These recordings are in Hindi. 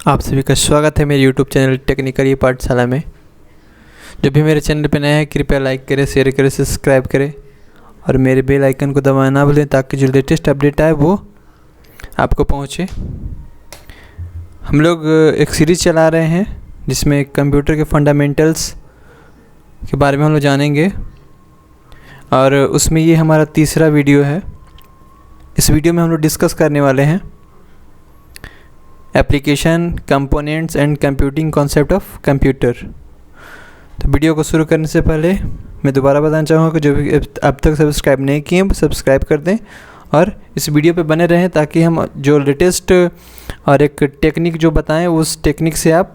आप सभी का स्वागत है मेरे YouTube चैनल टेक्निकल पाठशाला में। जब भी मेरे चैनल पर नया है कृपया लाइक करें, शेयर करें, सब्सक्राइब करें और मेरे बेल आइकन को दबाना ना भूलें ताकि जो लेटेस्ट अपडेट आए वो आपको पहुंचे। हम लोग एक सीरीज़ चला रहे हैं जिसमें कंप्यूटर के फंडामेंटल्स के बारे में हम लोग जानेंगे और उसमें ये हमारा तीसरा वीडियो है। इस वीडियो में हम लोग डिस्कस करने वाले हैं application, components and computing concept of computer. तो वीडियो को शुरू करने से पहले मैं दोबारा बताना चाहूँगा कि जो भी अब तक सब्सक्राइब नहीं किए वो सब्सक्राइब कर दें और इस वीडियो पे बने रहें ताकि हम जो लेटेस्ट और एक टेक्निक जो बताएं उस टेक्निक से आप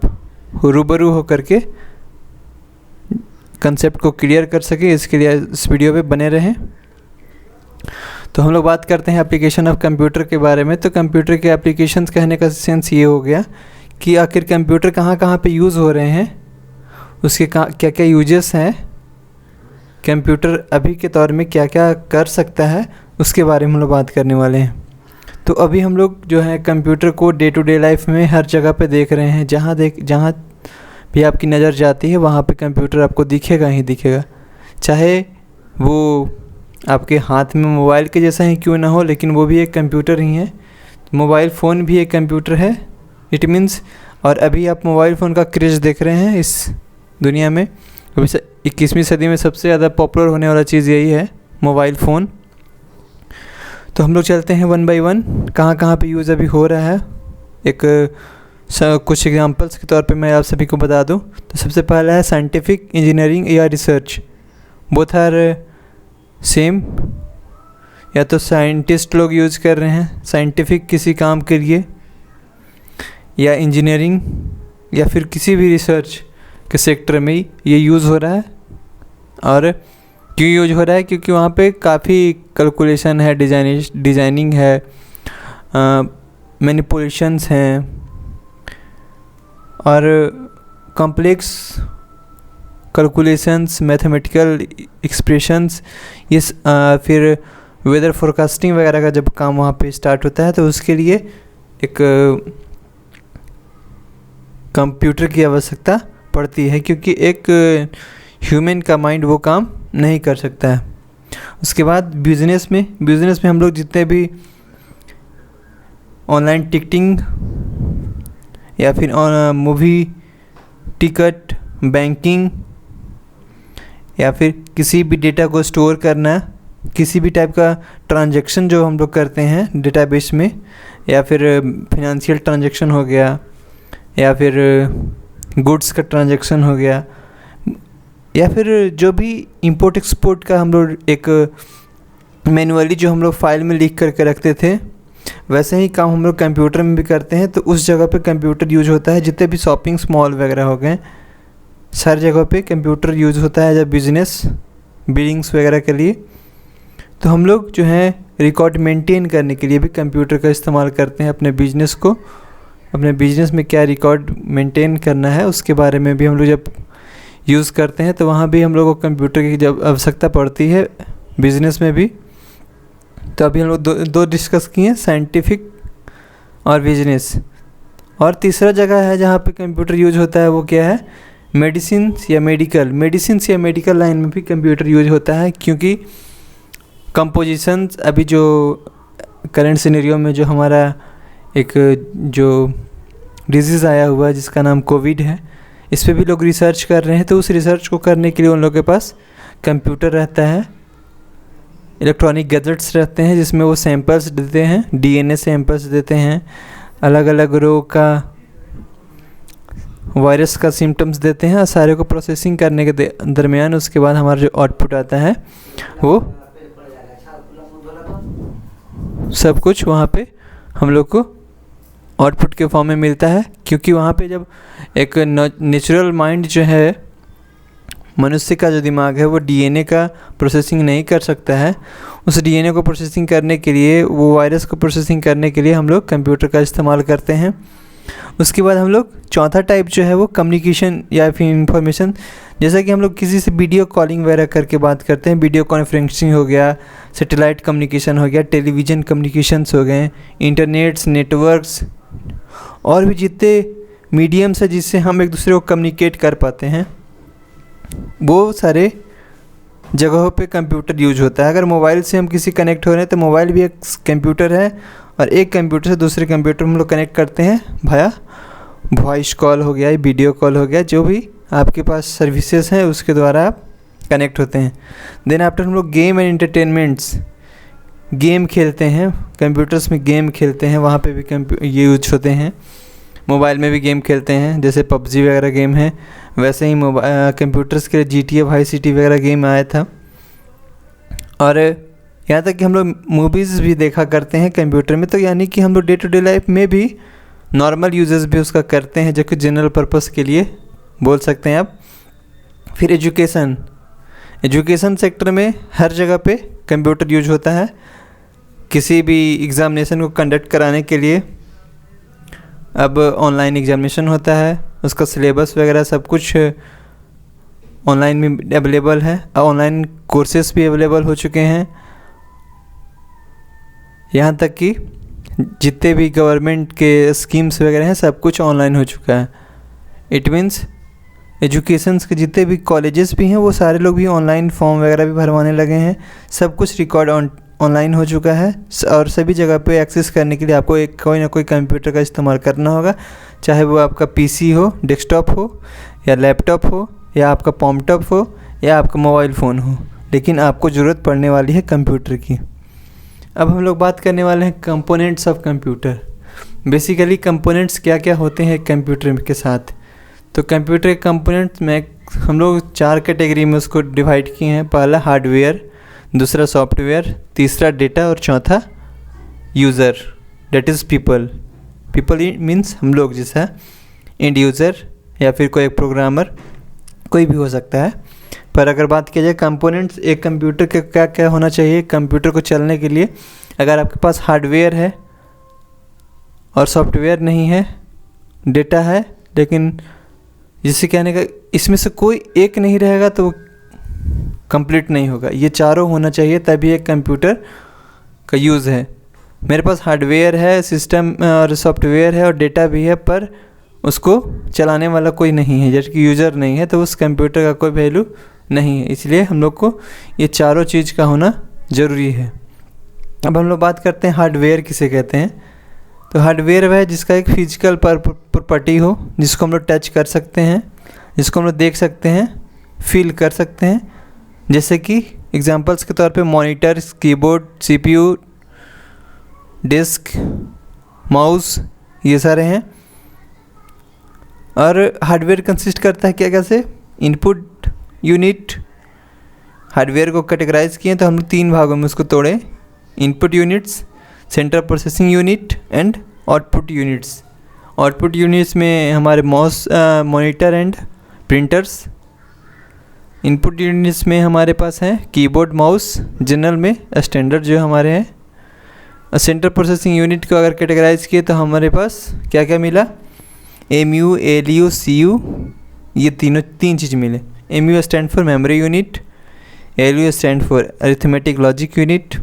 रूबरू हो करके कंसेप्ट को क्लियर कर सकें। इसके लिए इस वीडियो पे बने रहें। तो हम लोग बात करते हैं एप्लीकेशन ऑफ कंप्यूटर के बारे में। तो कंप्यूटर के एप्लीकेशंस कहने का सेंस ये हो गया कि आखिर कंप्यूटर कहाँ कहाँ पे यूज़ हो रहे हैं, उसके क्या क्या यूजेस हैं, कंप्यूटर अभी के दौर में क्या क्या कर सकता है, उसके बारे में हम लोग बात करने वाले हैं। तो अभी हम लोग जो है कंप्यूटर को डे टू डे लाइफ में हर जगह पे देख रहे हैं। जहाँ भी आपकी नज़र जाती है वहाँ पे कंप्यूटर आपको दिखेगा ही दिखेगा, चाहे वो आपके हाथ में मोबाइल के जैसा ही क्यों ना हो, लेकिन वो भी एक कंप्यूटर ही है। मोबाइल फ़ोन भी एक कंप्यूटर है, इट मीन्स। और अभी आप मोबाइल फ़ोन का क्रेज़ देख रहे हैं इस दुनिया में। अभी 21वीं सदी में सबसे ज़्यादा पॉपुलर होने वाला चीज़ यही है, मोबाइल फ़ोन। तो हम लोग चलते हैं वन बाय वन कहाँ कहाँ पे यूज़ अभी हो रहा है। कुछ एग्जांपल्स के तौर पे मैं आप सभी को बता दूं। तो सबसे पहला है साइंटिफिक, इंजीनियरिंग या रिसर्च। Both are same. या तो साइंटिस्ट लोग यूज़ कर रहे हैं साइंटिफिक किसी काम के लिए, या इंजीनियरिंग, या फिर किसी भी रिसर्च के सेक्टर में ही ये यूज़ हो रहा है। और क्यों यूज हो रहा है? क्योंकि वहाँ पे काफ़ी कैलकुलेशन है, डिज़ाइनिंग है, मैनिपुलेशंस हैं और कॉम्प्लेक्स कैलकुलेशंस, मैथमेटिकल एक्सप्रेशंस, ये फिर वेदर फोरकास्टिंग वगैरह का जब काम वहाँ पे स्टार्ट होता है तो उसके लिए एक कंप्यूटर की आवश्यकता पड़ती है, क्योंकि एक ह्यूमन का माइंड वो काम नहीं कर सकता है। उसके बाद बिज़नेस में हम लोग जितने भी ऑनलाइन टिकटिंग या फिर मूवी टिकट, बैंकिंग, या फिर किसी भी डेटा को स्टोर करना, किसी भी टाइप का ट्रांजैक्शन जो हम लोग करते हैं डेटाबेस में, या फिर फिनेंशियल ट्रांजैक्शन हो गया, या फिर गुड्स का ट्रांजैक्शन हो गया, या फिर जो भी इंपोर्ट एक्सपोर्ट का हम लोग एक मैनुअली जो हम लोग फाइल में लिख करके रखते थे, वैसे ही काम हम लोग कंप्यूटर में भी करते हैं। तो उस जगह पे कंप्यूटर यूज होता है। जितने भी शॉपिंग मॉल वगैरह हो गए, सारी जगह पे कंप्यूटर यूज होता है जब बिज़नेस बिलिंग्स वगैरह के लिए। तो हम लोग जो है रिकॉर्ड मेंटेन करने के लिए भी कंप्यूटर का इस्तेमाल करते हैं। अपने बिजनेस में क्या रिकॉर्ड मेंटेन करना है उसके बारे में भी हम लोग जब यूज़ करते हैं तो वहाँ भी हम लोग को कंप्यूटर की जब आवश्यकता पड़ती है, बिज़नेस में भी। तो अभी हम लोग दो डिस्कस किए, साइंटिफिक और बिजनेस। और तीसरा जगह है जहाँ पे कंप्यूटर यूज होता है, वो क्या है? मेडिसिन या मेडिकल लाइन में भी कंप्यूटर यूज होता है, क्योंकि कंपोजिशंस अभी जो करंट सिनेरियो में जो हमारा एक जो डिजीज़ आया हुआ है जिसका नाम कोविड है, इस पे भी लोग रिसर्च कर रहे हैं। तो उस रिसर्च को करने के लिए उन लोगों के पास कंप्यूटर रहता है, इलेक्ट्रॉनिक गैजेट्स रहते हैं जिसमें वो सैंपल्स देते हैं, डीएनए सैंपल्स देते हैं, अलग अलग रोग का, वायरस का सिम्टम्स देते हैं, और सारे को प्रोसेसिंग करने के दरमियान उसके बाद हमारा जो आउटपुट आता है वो सब कुछ वहाँ पे हम लोग को आउटपुट के फॉर्म में मिलता है। क्योंकि वहाँ पे जब एक नेचुरल माइंड जो है, मनुष्य का जो दिमाग है, वो डीएनए का प्रोसेसिंग नहीं कर सकता है। उस डीएनए को प्रोसेसिंग करने के लिए, वो वायरस को प्रोसेसिंग करने के लिए हम लोग कंप्यूटर का इस्तेमाल करते हैं। उसके बाद हम लोग चौथा टाइप जो है वो कम्युनिकेशन या फिर इंफॉर्मेशन, जैसा कि हम लोग किसी से वीडियो कॉलिंग वगैरह करके बात करते हैं, वीडियो कॉन्फ्रेंसिंग हो गया, सैटेलाइट कम्युनिकेशन हो गया, टेलीविज़न कम्युनिकेशंस हो गए, इंटरनेट्स, नेटवर्क्स, और भी जितने मीडियम्स है जिससे हम एक दूसरे को कम्युनिकेट कर पाते हैं, वो सारे जगहों पे कंप्यूटर यूज होता है। अगर मोबाइल से हम किसी कनेक्ट हो रहे हैं तो मोबाइल भी एक कंप्यूटर है, और एक कंप्यूटर से दूसरे कंप्यूटर में हम लोग कनेक्ट करते हैं भाया वॉइस कॉल हो गया, वीडियो कॉल हो गया, जो भी आपके पास सर्विसेज हैं उसके द्वारा आप कनेक्ट होते हैं। देन आफ्टर हम लोग गेम एंड एंटरटेनमेंट्स, गेम खेलते हैं, कंप्यूटर्स में गेम खेलते हैं, वहाँ पे भी ये यूज होते हैं। मोबाइल में भी गेम खेलते हैं, जैसे पबजी वगैरह गेम है, वैसे ही कंप्यूटर्स के GTA वाई सिटी वगैरह गेम आया था। और यहाँ तक कि हम लोग मूवीज़ भी देखा करते हैं कंप्यूटर में, तो यानी कि हम लोग डे टू डे लाइफ में भी नॉर्मल यूजेस भी उसका करते हैं, जो कि जनरल पर्पस के लिए बोल सकते हैं आप। फिर एजुकेशन सेक्टर में हर जगह पे कंप्यूटर यूज होता है। किसी भी एग्ज़ामिनेशन को कंडक्ट कराने के लिए अब ऑनलाइन एग्जामिनेशन होता है, उसका सिलेबस वगैरह सब कुछ ऑनलाइन में अवेलेबल है। ऑनलाइन कोर्सेस भी अवेलेबल हो चुके हैं। यहाँ तक कि जितने भी गवर्नमेंट के स्कीम्स वगैरह हैं सब कुछ ऑनलाइन हो चुका है। इट मीन्स एजुकेशंस के जितने भी कॉलेजेस भी हैं वो सारे लोग भी ऑनलाइन फॉर्म वगैरह भी भरवाने लगे हैं। सब कुछ रिकॉर्ड ऑनलाइन हो चुका है, और सभी जगह पे एक्सेस करने के लिए आपको एक कोई ना कोई कंप्यूटर का इस्तेमाल करना होगा, चाहे वो आपका PC हो, डेस्कटॉप हो, या लैपटॉप हो, या आपका पॉमटॉप हो, या आपका मोबाइल फ़ोन हो, लेकिन आपको ज़रूरत पड़ने वाली है कंप्यूटर की। अब हम लोग बात करने वाले हैं components of computer. Basically components क्या क्या होते हैं कंप्यूटर के साथ। तो कंप्यूटर के कंपोनेंट्स में हम लोग 4 कैटेगरी में उसको डिवाइड किए हैं। पहला हार्डवेयर, दूसरा सॉफ्टवेयर, तीसरा डेटा, और चौथा user, that is people. People means हम लोग, जैसा एंड यूज़र या फिर कोई प्रोग्रामर, कोई भी हो सकता है। पर अगर बात किया जाए कंपोनेंट्स एक कंप्यूटर के क्या क्या होना चाहिए कंप्यूटर को चलने के लिए, अगर आपके पास हार्डवेयर है और सॉफ्टवेयर नहीं है, डेटा है, लेकिन जिससे कहने का इसमें से कोई एक नहीं रहेगा तो कंप्लीट नहीं होगा। ये चारों होना चाहिए तभी एक कंप्यूटर का यूज़ है। मेरे पास हार्डवेयर है, सिस्टम और सॉफ्टवेयर है और डेटा भी है, पर उसको चलाने वाला कोई नहीं है, जैसे कि यूज़र नहीं है, तो उस कंप्यूटर का कोई वैल्यू नहीं है। इसलिए हम लोग को ये चारों चीज़ का होना ज़रूरी है। अब हम लोग बात करते हैं हार्डवेयर किसे कहते हैं। तो हार्डवेयर वह है जिसका एक फिजिकल प्रॉपर्टी हो, जिसको हम लोग टच कर सकते हैं, जिसको हम लोग देख सकते हैं, फील कर सकते हैं। जैसे कि एग्जांपल्स के तौर पे monitor, keyboard, CPU, disk, mouse, ये सारे हैं। और हार्डवेयर कंसिस्ट करता है क्या कैसे, इनपुट यूनिट। हार्डवेयर को कैटेगराइज किए तो हम 3 भागों में उसको तोड़े, input units, central processing unit and output units. Output units में हमारे mouse, monitor and printers. Input units में हमारे पास हैं कीबोर्ड, माउस, जनरल में स्टैंडर्ड जो हमारे हैं। सेंट्रल प्रोसेसिंग यूनिट को अगर कैटेगराइज किए तो हमारे पास क्या क्या मिला, MU, ALU, CU, ये 3 चीज़ मिले। MU stand for memory unit, ALU stand for arithmetic logic unit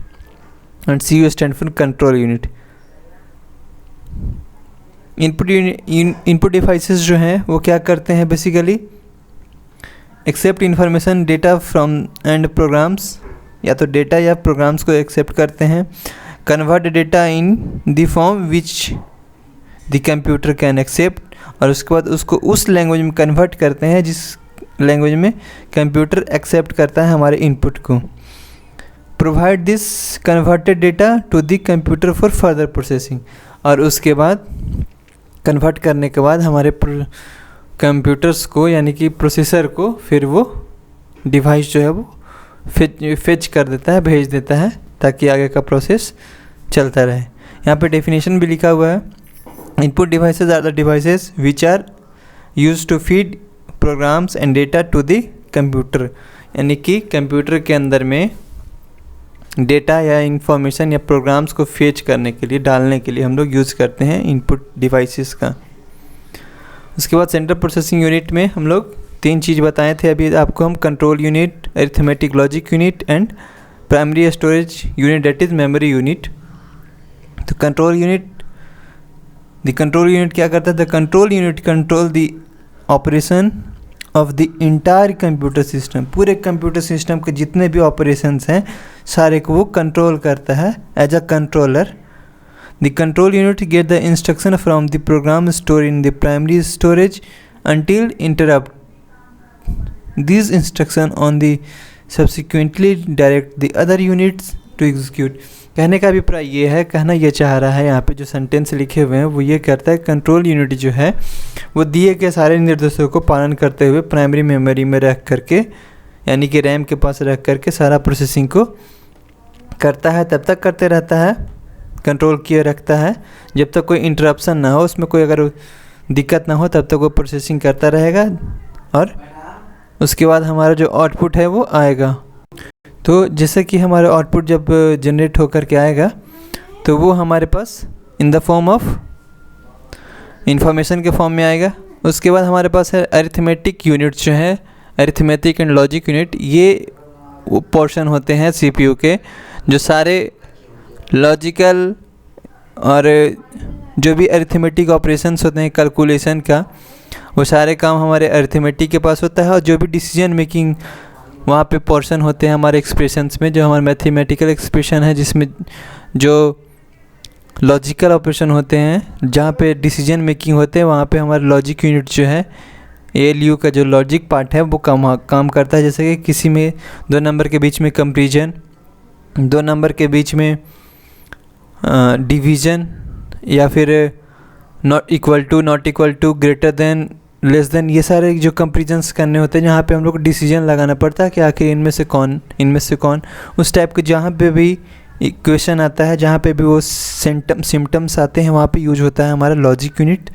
and CU stand for control unit. Input devices जो हैं वो क्या करते हैं, basically accept information data from and programs, या तो डेटा या प्रोग्राम्स को एक्सेप्ट करते हैं। Convert data in the form which the computer can accept, और उसके बाद उसको उस लैंग्वेज में कन्वर्ट करते हैं जिस लैंग्वेज में कंप्यूटर एक्सेप्ट करता है हमारे इनपुट को। Provide this converted data to the computer for further processing, और उसके बाद कन्वर्ट करने के बाद हमारे कंप्यूटर्स को यानी कि प्रोसेसर को फिर वो डिवाइस जो है वो फेच कर देता है, भेज देता है, ताकि आगे का प्रोसेस चलता रहे। यहाँ पे डेफिनेशन भी लिखा हुआ है, input devices are the devices which are use to feed programs and data to the computer, यानी कि कंप्यूटर के अंदर में डेटा या इंफॉर्मेशन या प्रोग्राम्स को फेच करने के लिए, डालने के लिए हम लोग यूज़ करते हैं इनपुट डिवाइसेस का। उसके बाद सेंट्रल प्रोसेसिंग यूनिट में हम लोग 3 चीज़ बताए थे अभी आपको हम, control unit, arithmetic logic unit and primary storage unit, that is memory unit. तो control unit the control unit क्या करता है? The control unit control the operation of the entire computer system. पूरे कंप्यूटर सिस्टम के जितने भी ऑपरेशंस हैं सारे को वो कंट्रोल करता है as a controller. The control unit get the instruction from the program store in the primary storage until interrupt. These instruction on the subsequently direct the other units to execute. कहने का अभिप्राय ये है, कहना ये चाह रहा है यहाँ पे जो सेंटेंस लिखे हुए हैं वो ये करता है कंट्रोल यूनिट जो है वो दिए के सारे निर्देशों को पालन करते हुए प्राइमरी मेमोरी में रख करके यानी कि रैम के पास रख करके सारा प्रोसेसिंग को करता है, तब तक करते रहता है, कंट्रोल किए रखता है जब तक कोई इंटरप्शन ना हो, उसमें कोई अगर दिक्कत ना हो तब तक वो प्रोसेसिंग करता रहेगा और उसके बाद हमारा जो आउटपुट है वो आएगा। तो जैसे कि हमारा आउटपुट जब जनरेट होकर के आएगा तो वो हमारे पास in the form of information के फॉर्म में आएगा। उसके बाद हमारे पास है अरिथमेटिक यूनिट जो है, अरिथमेटिक एंड लॉजिक यूनिट, ये वो पोर्शन होते हैं सीपीयू के जो सारे लॉजिकल और जो भी अरिथमेटिक ऑपरेशंस होते हैं कैलकुलेशन का वो सारे काम हमारे अरिथमेटिक के पास होता है। और जो भी डिसीजन मेकिंग वहाँ पे पोर्शन होते हैं हमारे एक्सप्रेशंस में, जो हमारे मैथमेटिकल एक्सप्रेशन है जिसमें जो लॉजिकल ऑपरेशन होते हैं जहाँ पे डिसीजन मेकिंग होते हैं वहाँ पे हमारा लॉजिक यूनिट जो है ALU का जो लॉजिक पार्ट है वो काम करता है। जैसे कि किसी में 2 नंबर के बीच में कंपैरिजन, 2 नंबर के बीच में डिवीज़न या फिर not equal to, greater than, less than, ये सारे जो कंपैरिजंस करने होते हैं जहाँ पे हम लोग को डिसीजन लगाना पड़ता है कि आखिर इनमें से कौन उस टाइप के जहाँ पे भी इक्वेशन आता है, जहाँ पे भी वो सिम्टम्स आते हैं वहाँ पे यूज होता है हमारा लॉजिक यूनिट।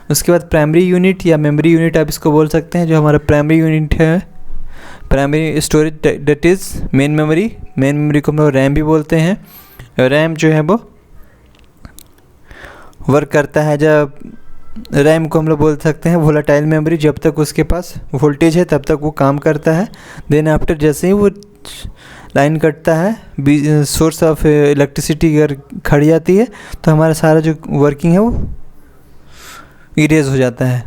उसके बाद प्राइमरी यूनिट या मेमोरी यूनिट आप इसको बोल सकते हैं। जो हमारा प्राइमरी यूनिट है, primary storage that is main memory को हम लोग रैम भी बोलते हैं। रैम जो है वो वर्क करता है, जब रैम को हम लोग बोल सकते हैं वोलेटाइल मेमोरी, जब तक उसके पास वोल्टेज है तब तक वो काम करता है। देन आफ्टर जैसे ही वो लाइन कटता है, सोर्स ऑफ इलेक्ट्रिसिटी अगर खड़ी जाती है तो हमारा सारा जो वर्किंग है वो इरेज हो जाता है।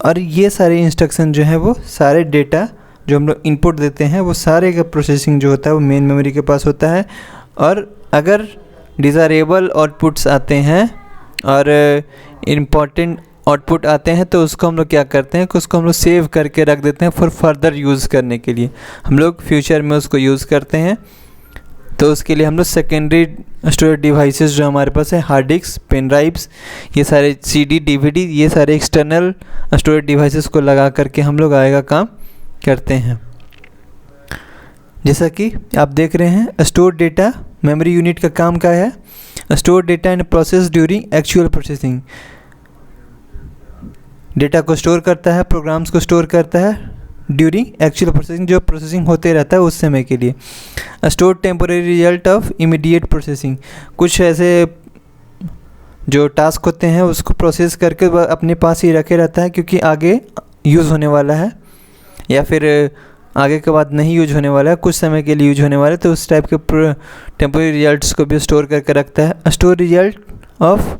और ये सारे इंस्ट्रक्शन जो है वो सारे डेटा जो हम लोग इनपुट देते हैं वो सारे का प्रोसेसिंग जो होता है वो मेन मेमोरी के पास होता है। और अगर डिज़ायरेबल आउटपुट्स आते हैं और इम्पॉर्टेंट आउटपुट आते हैं तो उसको हम लोग क्या करते हैं कि उसको हम लोग सेव करके रख देते हैं फॉर फर्दर यूज़ करने के लिए, हम लोग फ्यूचर में उसको यूज़ करते हैं। तो उसके लिए हम लोग सेकेंडरी स्टोरेज डिवाइसेस जो हमारे पास है, हार्ड डिस्क, पेन ड्राइव्स, ये सारे CD, DVD, ये सारे एक्सटर्नल स्टोरेज डिवाइसेस को लगा करके हम लोग आगे का काम करते हैं। जैसा कि आप देख रहे हैं स्टोर डेटा, मेमोरी यूनिट का काम क्या है? Store data and process during actual processing. Data को स्टोर करता है, प्रोग्राम्स को स्टोर करता है ड्यूरिंग एक्चुअल प्रोसेसिंग, जो प्रोसेसिंग होते रहता है उस समय के लिए। Store temporary result of immediate processing, कुछ ऐसे जो टास्क होते हैं उसको प्रोसेस करके अपने पास ही रखे रहता है क्योंकि आगे यूज़ होने वाला है या फिर आगे के बाद नहीं यूज होने वाला है, कुछ समय के लिए यूज होने वाला है, तो उस टाइप के टेम्पोररी रिजल्ट्स को भी स्टोर करके रखता है। Store result of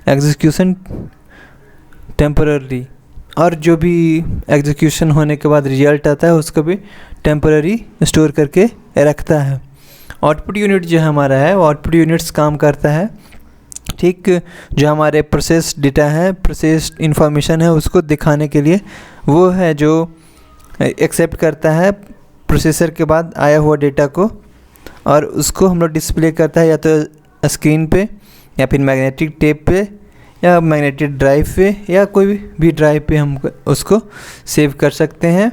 execution temporary, और जो भी एग्जीक्यूशन होने के बाद रिजल्ट आता है उसको भी टेम्पोररी स्टोर करके रखता है। आउटपुट यूनिट जो हमारा है वो आउटपुट यूनिट्स काम करता है, ठीक, जो हमारे प्रोसेस डेटा है, प्रोसेस इंफॉर्मेशन है उसको दिखाने के लिए, वो है जो एक्सेप्ट करता है प्रोसेसर के बाद आया हुआ डेटा को और उसको हम लोग डिस्प्ले करता है या तो स्क्रीन पे या फिर मैग्नेटिक टेप पे या मैग्नेटिक ड्राइव पे या कोई भी ड्राइव पे हम उसको सेव कर सकते हैं।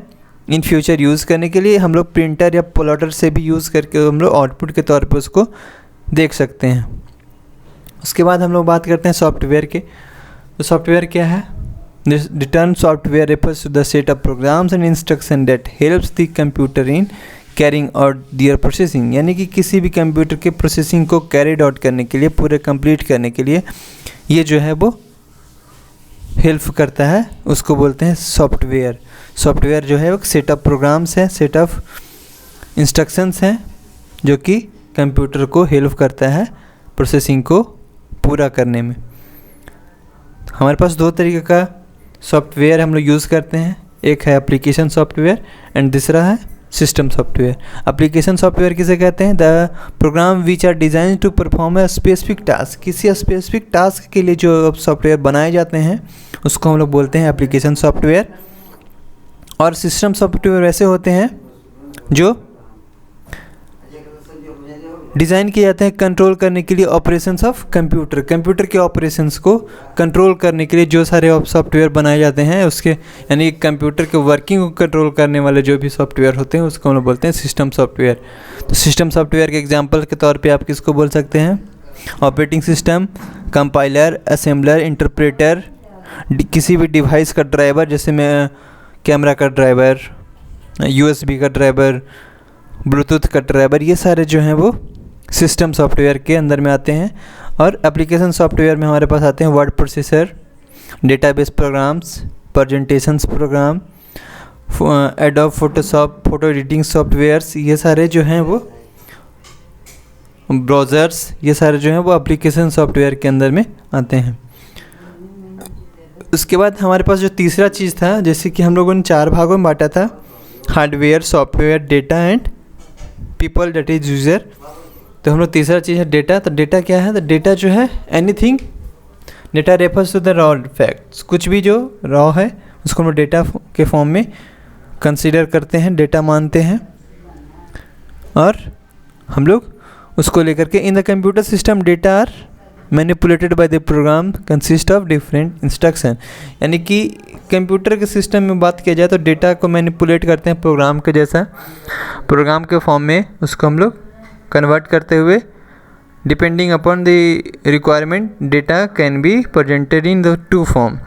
इन फ्यूचर यूज़ करने के लिए हम लोग प्रिंटर या प्लॉटर से भी यूज़ करके हम लोग आउटपुट के तौर पे उसको देख सकते हैं। उसके बाद हम लोग बात करते हैं सॉफ्टवेयर के। तो सॉफ्टवेयर क्या है? The term software refers to the set of programs and instruction that helps the computer in carrying out their processing, यानी कि किसी भी कंप्यूटर के प्रोसेसिंग को कैरिड आउट करने के लिए, पूरे कंप्लीट करने के लिए ये जो है वो हेल्प करता है, उसको बोलते हैं सॉफ्टवेयर। सॉफ्टवेयर जो है वो सेट ऑफ प्रोग्राम्स है, सेट ऑफ इंस्ट्रक्शंस हैं जो कि कंप्यूटर को हेल्प करता है प्रोसेसिंग को पूरा करने में। हमारे पास दो तरीके का सॉफ्टवेयर हम लोग यूज़ करते हैं, एक है एप्लीकेशन सॉफ्टवेयर एंड दूसरा है सिस्टम सॉफ्टवेयर। एप्लीकेशन सॉफ्टवेयर किसे कहते हैं? The program which are design to perform a specific task. किसी स्पेसिफिक टास्क के लिए जो सॉफ्टवेयर बनाए जाते हैं उसको हम लोग बोलते हैं एप्लीकेशन सॉफ्टवेयर। और सिस्टम सॉफ्टवेयर वैसे होते हैं जो डिज़ाइन किए जाते हैं कंट्रोल करने के लिए ऑपरेशंस ऑफ कंप्यूटर। कंप्यूटर के ऑपरेशंस को कंट्रोल करने के लिए जो सारे सॉफ्टवेयर बनाए जाते हैं उसके, यानी कंप्यूटर के वर्किंग को कंट्रोल करने वाले जो भी सॉफ्टवेयर होते हैं उसको हम लोग बोलते हैं सिस्टम सॉफ्टवेयर। तो सिस्टम सॉफ्टवेयर के एग्जांपल के तौर पे आप किसको बोल सकते हैं? Operating system, compiler, assembler, interpreter, किसी भी डिवाइस का ड्राइवर, जैसे मैं कैमरा का ड्राइवर, USB का ड्राइवर, ब्लूटूथ का ड्राइवर, ये सारे जो हैं वो सिस्टम सॉफ्टवेयर के अंदर में आते हैं। और एप्लीकेशन सॉफ्टवेयर में हमारे पास आते हैं word processor, database programs, presentations program, Adobe Photoshop, photo editing softwares, ये सारे जो हैं वो ब्राउज़र्स, ये सारे जो हैं वो एप्लीकेशन सॉफ्टवेयर के अंदर में आते हैं। उसके बाद हमारे पास जो तीसरा चीज़ था, जैसे कि हम लोगों ने 4 भागों में बांटा था, hardware, software, data and people, that is user. तो हम लोग तीसरा चीज़ है डेटा। तो डेटा क्या है? तो डेटा जो है anything, data refers to the raw facts. कुछ भी जो रॉ है उसको हम लोग डेटा के फॉर्म में कंसीडर करते हैं, डेटा मानते हैं, और हम लोग उसको लेकर के in the computer system data are manipulated by the program consist of different instruction. यानी कि कंप्यूटर के सिस्टम में बात किया जाए तो डेटा को मैनिपुलेट करते हैं प्रोग्राम के जैसा, प्रोग्राम के फॉर्म में उसको हम लोग कन्वर्ट करते हुए depending upon the requirement data can be presented in the 2 form.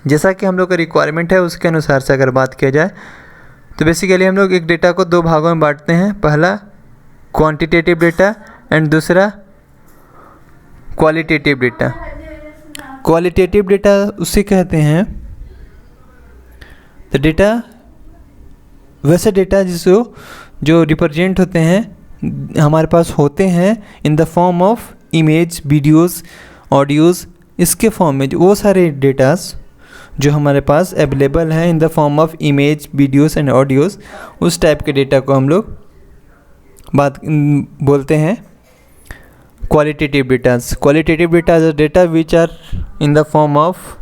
जैसा कि हम लोग का रिक्वायरमेंट है उसके अनुसार से अगर बात किया जाए तो बेसिकली हम लोग एक डेटा को 2 भागों में बांटते हैं, पहला क्वांटिटेटिव डेटा एंड दूसरा क्वालिटेटिव डेटा। क्वालिटेटिव डेटा उसे कहते हैं तो डेटा वैसे डेटा जिसको जो रिप्रेजेंट होते हैं हमारे पास होते हैं in the form of image, videos, audios, इसके फॉर्म में जो वो सारे डेटास जो हमारे पास अवेलेबल हैं in the form of image, videos and audios, उस टाइप के डेटा को हम लोग बोलते हैं qualitative datas. Qualitative data is data which are in the form of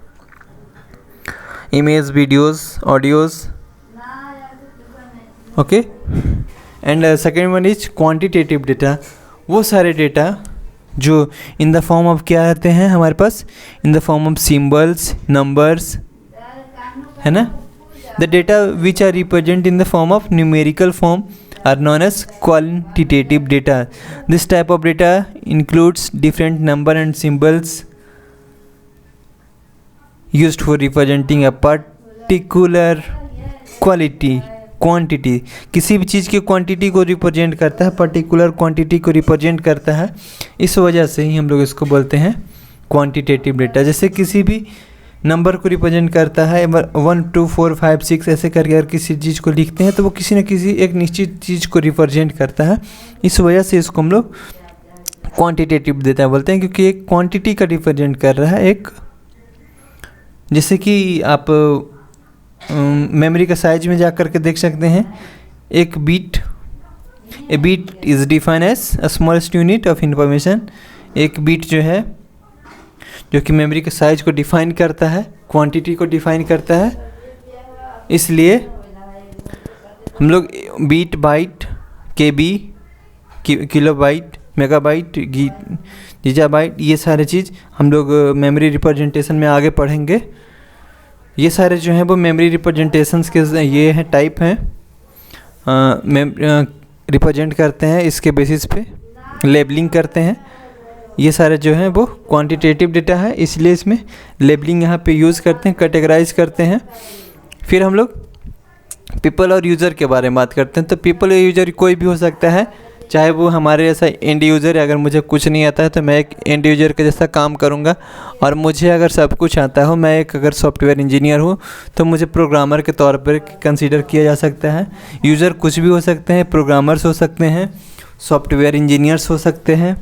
image, videos, audios, okay. And second one is quantitative data, वो सारे डेटा जो इन द फॉर्म ऑफ क्या आते हैं हमारे पास, in the form of symbols, numbers, है ना। The data which are represent in the form of numerical form are known as quantitative data. This type of data includes different number and symbols used for representing a particular quantity. किसी भी चीज़ की क्वांटिटी को रिप्रेजेंट करता है, पर्टिकुलर क्वांटिटी को रिप्रेजेंट करता है, इस वजह से ही हम लोग इसको बोलते हैं क्वांटिटेटिव डेटा। जैसे किसी भी नंबर को रिप्रेजेंट करता है 1 2 4 5 6 ऐसे करके अगर किसी चीज़ को लिखते हैं तो वो किसी न किसी एक निश्चित चीज़ को रिप्रेजेंट करता है, इस वजह से इसको हम लोग क्वांटिटेटिव डेटा बोलते हैं, क्योंकि एक क्वांटिटी का रिप्रेजेंट कर रहा है। एक जैसे कि आप मेमोरी का साइज में जा कर के देख सकते हैं, एक bit, a bit is define as a smallest unit of information. एक बीट जो है जो कि मेमोरी के साइज को डिफाइन करता है, क्वांटिटी को डिफाइन करता है, इसलिए हम लोग बीट, बाइट, केबी, किलोबाइट, मेगाबाइट, गीगाबाइट, ये सारे चीज़ हम लोग मेमोरी रिप्रेजेंटेशन में आगे पढ़ेंगे। ये सारे जो हैं वो मेमोरी रिप्रेजेंटेशंस के ये हैं टाइप हैं, रिप्रेजेंट करते हैं, इसके बेसिस पे लेबलिंग करते हैं। ये सारे जो हैं वो क्वांटिटेटिव डेटा है, इसलिए इसमें लेबलिंग यहाँ पे यूज़ करते हैं, कैटेगराइज करते हैं। फिर हम लोग पीपल और यूज़र के बारे में बात करते हैं। तो पीपल और यूज़र कोई भी हो सकता है, चाहे वो हमारे जैसा एंड यूज़र है। अगर मुझे कुछ नहीं आता है तो मैं एक एंड यूज़र के जैसा काम करूँगा, और मुझे अगर सब कुछ आता हो, मैं एक अगर सॉफ्टवेयर इंजीनियर हूँ तो मुझे प्रोग्रामर के तौर पर कंसीडर किया जा सकता है। यूज़र कुछ भी हो सकते हैं, प्रोग्रामर्स हो सकते हैं, सॉफ्टवेयर इंजीनियर्स हो सकते हैं,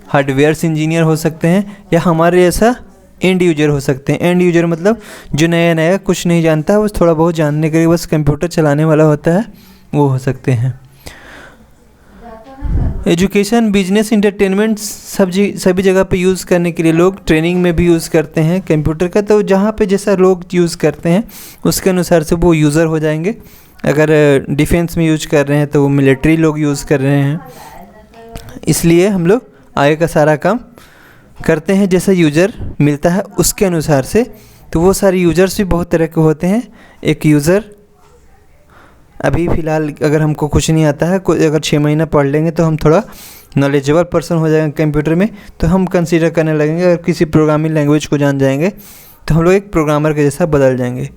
हार्डवेयर्स इंजीनियर हो सकते हैं, या हमारे जैसा एंड यूजर हो सकते हैं। एंड यूजर मतलब जो नया नया कुछ नहीं जानता है, बस थोड़ा बहुत जानने के लिए बस कंप्यूटर चलाने वाला होता है, वो हो सकते हैं। एजुकेशन, बिजनेस, इंटरटेनमेंट सभी जगह पे यूज़ करने के लिए लोग ट्रेनिंग में भी यूज़ करते हैं कंप्यूटर का। तो जहाँ पे जैसा लोग यूज़ करते हैं उसके अनुसार से वो यूज़र हो जाएंगे। अगर डिफेंस में यूज कर रहे हैं तो वो मिलिट्री लोग यूज़ कर रहे हैं। इसलिए हम लोग आगे का सारा काम करते हैं जैसा यूज़र मिलता है उसके अनुसार से। तो वो सारे यूज़र्स भी बहुत तरह के होते हैं। एक यूज़र अभी फ़िलहाल अगर हमको कुछ नहीं आता है, अगर 6 महीना पढ़ लेंगे तो हम थोड़ा नॉलेजेबल पर्सन हो जाएंगे कंप्यूटर में, तो हम कंसीडर करने लगेंगे। अगर किसी प्रोग्रामिंग लैंग्वेज को जान जाएंगे तो हम लोग एक प्रोग्रामर के जैसा बदल जाएंगे।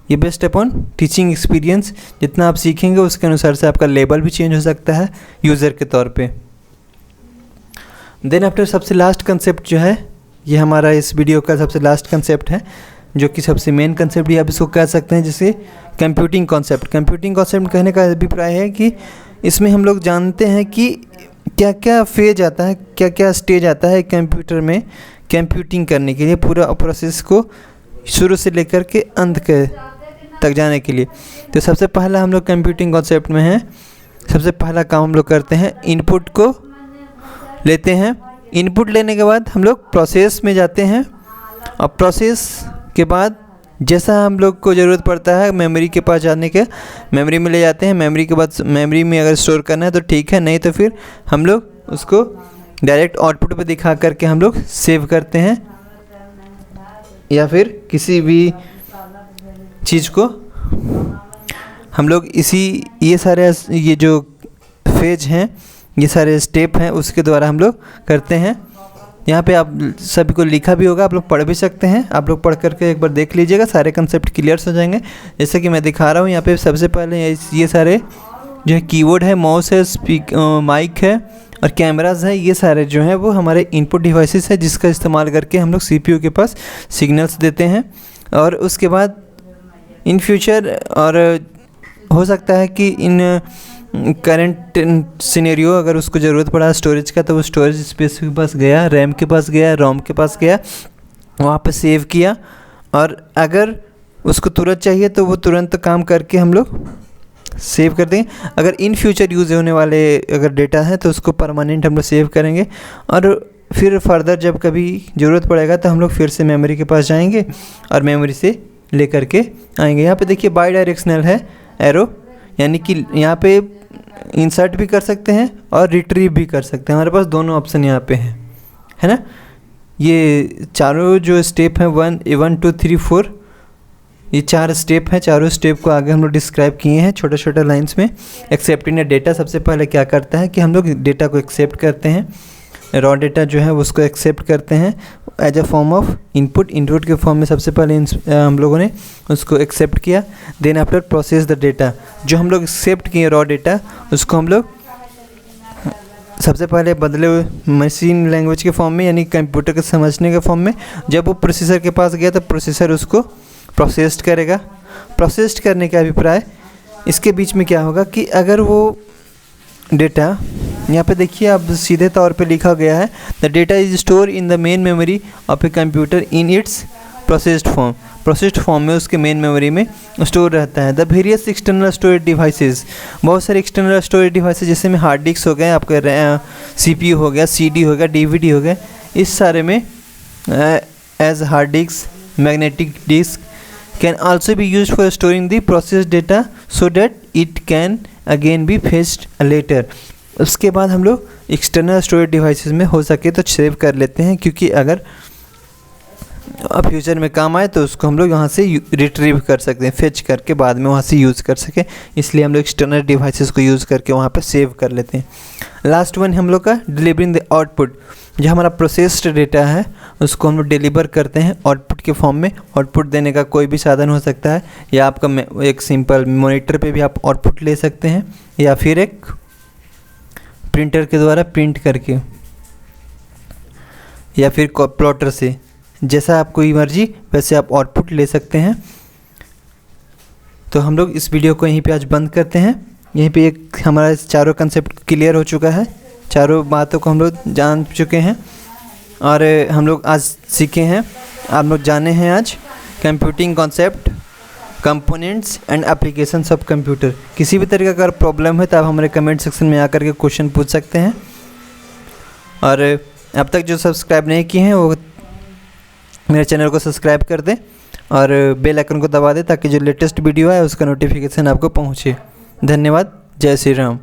ये बेस्ट अपॉन टीचिंग एक्सपीरियंस, जितना आप सीखेंगे उसके अनुसार से आपका लेवल भी चेंज हो सकता है यूज़र के तौर पे। देन आफ्टर सबसे लास्ट कंसेप्ट जो है, ये हमारा इस वीडियो का सबसे लास्ट कंसेप्ट है, जो कि सबसे मेन कंसेप्ट भी आप इसको कह सकते हैं, जैसे कंप्यूटिंग कॉन्सेप्ट। कंप्यूटिंग कॉन्सेप्ट कहने का अभिप्राय है कि इसमें हम लोग जानते हैं कि क्या क्या फेज आता है, क्या क्या स्टेज आता है कंप्यूटर में कंप्यूटिंग करने के लिए, पूरा प्रोसेस को शुरू से लेकर के अंत के तक जाने के लिए। तो सबसे पहला हम लोग कंप्यूटिंग कॉन्सेप्ट में है, सबसे पहला काम हम लोग करते हैं, इनपुट को लेते हैं। इनपुट लेने के बाद हम लोग प्रोसेस में जाते हैं, और प्रोसेस के बाद जैसा हम लोग को ज़रूरत पड़ता है मेमोरी के पास जाने के, मेमोरी में ले जाते हैं। मेमोरी के बाद मेमोरी में अगर स्टोर करना है तो ठीक है, नहीं तो फिर हम लोग उसको डायरेक्ट आउटपुट पे दिखा करके हम लोग सेव करते हैं, या फिर किसी भी चीज़ को हम लोग ये सारे ये जो फेज हैं, ये सारे स्टेप हैं, उसके द्वारा हम लोग करते हैं। यहाँ पे आप सभी को लिखा भी होगा, आप लोग पढ़ भी सकते हैं। आप लोग पढ़ करके एक बार देख लीजिएगा, सारे कंसेप्ट क्लियर हो जाएंगे। जैसे कि मैं दिखा रहा हूँ यहाँ पे सबसे पहले ये सारे जो है कीबोर्ड है, माउस है, माइक है और कैमराज है, ये सारे जो हैं वो हमारे इनपुट डिवाइसेस है, जिसका इस्तेमाल करके हम लोग सीपीयू के पास सिग्नल्स देते हैं। और उसके बाद इन फ्यूचर, और हो सकता है कि इन करंट सिनेरियो अगर उसको ज़रूरत पड़ा स्टोरेज का, तो वो स्टोरेज स्पेस के पास गया, रैम के पास गया, रोम के पास गया, वहाँ पे सेव किया। और अगर उसको तुरंत चाहिए तो वो तुरंत काम करके हम लोग सेव कर देंगे। अगर इन फ्यूचर यूज़ होने वाले अगर डेटा है तो उसको परमानेंट हम लोग सेव करेंगे, और फिर फर्दर जब कभी ज़रूरत पड़ेगा तो हम लोग फिर से मेमोरी के पास जाएंगे और मेमोरी से ले करके आएंगे। यहाँ पे देखिए बाई डायरेक्शनल है एरो, यानी कि यहाँ पे इंसर्ट भी कर सकते हैं और रिट्रीव भी कर सकते हैं। हमारे पास दोनों ऑप्शन यहाँ पे हैं, है ना। ये चारों जो स्टेप हैं 1 2 3 4, ये 4 स्टेप हैं। चारों स्टेप को आगे हम लोग डिस्क्राइब किए हैं छोटे छोटे लाइंस में। एक्सेप्टिंग डेटा सबसे पहले क्या करता है कि हम लोग डेटा को एक्सेप्ट करते हैं, रॉ डेटा जो है उसको एक्सेप्ट करते हैं as a form of input. Input के फॉर्म में सबसे पहले हम लोगों ने उसको एक्सेप्ट किया। Then after process the data, जो हम लोग एक्सेप्ट किए रॉ डेटा, उसको हम लोग सबसे पहले बदले हुए मशीन लैंग्वेज के फॉर्म में, यानी कंप्यूटर के समझने के फॉर्म में। जब वो प्रोसेसर के पास गया तो प्रोसेसर उसको प्रोसेस्ड करेगा। प्रोसेस्ड करने का अभिप्राय इसके बीच में क्या होगा कि अगर वो डेटा, यहाँ पे देखिए अब सीधे तौर पे लिखा गया है, the data is store in the main memory of a computer in its processed form. Processed form में उसके मेन मेमोरी में स्टोर रहता है। The various external storage devices, बहुत सारे एक्सटर्नल स्टोरेज डिवाइसेस जैसे में हार्ड डिस्क हो गए, आपका सीपीयू हो गया, सीडी हो गया, डीवीडी हो गया, इस सारे में as hard disk, magnetic disk can also be used for storing the processed data so that it can again be fetched later. उसके बाद हम लोग एक्सटर्नल स्टोरेज डिवाइसेस में हो सके तो सेव कर लेते हैं, क्योंकि अगर फ्यूचर में काम आए तो उसको हम लोग यहाँ से रिट्रीव कर सकते हैं, फेच करके बाद में वहाँ से यूज़ कर सकें। इसलिए हम लोग एक्सटर्नल डिवाइसेस को यूज़ करके वहाँ पे सेव कर लेते हैं। लास्ट वन हम लोग का डिलीवरिंग द आउटपुट, जो हमारा प्रोसेस्ड डेटा है उसको हम लोग डिलीवर करते हैं आउटपुट के फॉर्म में। आउटपुट देने का कोई भी साधन हो सकता है, या आपका एक सिंपल मॉनिटर पे भी आप आउटपुट ले सकते हैं, या फिर एक प्रिंटर के द्वारा प्रिंट करके, या फिर प्लॉटर से, जैसा आपको मर्जी वैसे आप आउटपुट ले सकते हैं। तो हम लोग इस वीडियो को यहीं पे आज बंद करते हैं। यहीं पे एक हमारा चारों कंसेप्ट क्लियर हो चुका है, चारों बातों को हम लोग जान चुके हैं, और हम लोग आज सीखे हैं आप लोग जाने हैं आज computing concept, components and applications of computer. किसी भी तरह का अगर प्रॉब्लम है तो आप हमारे कमेंट सेक्शन में आकर के क्वेश्चन पूछ सकते हैं। और अब तक जो सब्सक्राइब नहीं किए हैं वो मेरे चैनल को सब्सक्राइब कर दें और बेल आइकन को दबा दें ताकि जो लेटेस्ट वीडियो है उसका नोटिफिकेशन आपको पहुँचे। धन्यवाद। जय श्री राम।